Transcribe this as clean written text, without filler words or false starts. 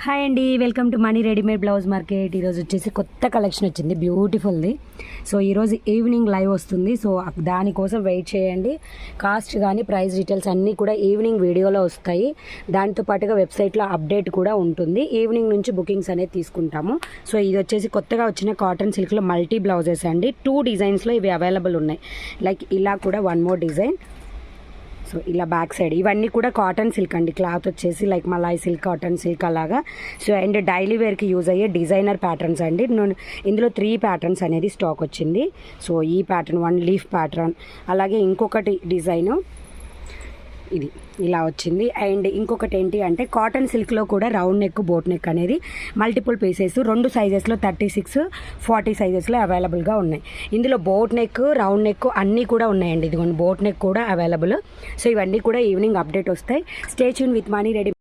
Hi అండి, welcome to money readymade blouse market. ఈరోజు వచ్చేసి కొత్త కలెక్షన్ వచ్చింది, బ్యూటిఫుల్ది. సో ఈరోజు ఈవినింగ్ లైవ్ వస్తుంది. సో దానికోసం వెయిట్ చేయండి. కాస్ట్ కానీ ప్రైస్ డీటెయిల్స్ అన్నీ కూడా ఈవినింగ్ వీడియోలో వస్తాయి. దాంతో పాటుగా వెబ్సైట్లో అప్డేట్ కూడా ఉంటుంది. ఈవినింగ్ నుంచి బుకింగ్స్ అనేది తీసుకుంటాము. సో ఇది వచ్చేసి కొత్తగా వచ్చిన కాటన్ సిల్క్లో మల్టీ బ్లౌజెస్ అండి. 2 డిజైన్స్లో ఇవి అవైలబుల్ ఉన్నాయి. లైక్ ఇలా కూడా 1 మోర్ డిజైన్. సో ఇలా బ్యాక్ సైడ్ ఇవన్నీ కూడా కాటన్ సిల్క్ అండి. క్లాత్ వచ్చేసి like Malay silk, cotton silk అలాగా. సో అండ్ డైలీ వేర్కి యూజ్ అయ్యే డిజైనర్ ప్యాటర్న్స్ అండి. ఇందులో 3 ప్యాటర్న్స్ అనేది స్టాక్ వచ్చింది. సో ఈ ప్యాటర్న్ 1 లీఫ్ ప్యాటర్న్, అలాగే ఇంకొకటి డిజైను ఇది ఇలా వచ్చింది. అండ్ ఇంకొకటి ఏంటి అంటే కాటన్ సిల్క్లో కూడా రౌండ్ నెక్, బోట్ నెక్ అనేది మల్టిపుల్ పీసెస్ 2 సైజెస్లో 36, 40 సైజెస్లో అవైలబుల్గా ఉన్నాయి. ఇందులో బోట్ నెక్, రౌండ్ నెక్ అన్నీ కూడా ఉన్నాయండి. ఇదిగోండి బోట్ నెక్ కూడా అవైలబుల్. సో ఇవన్నీ కూడా ఈవినింగ్ అప్డేట్ వస్తాయి. Stay tune with money ready.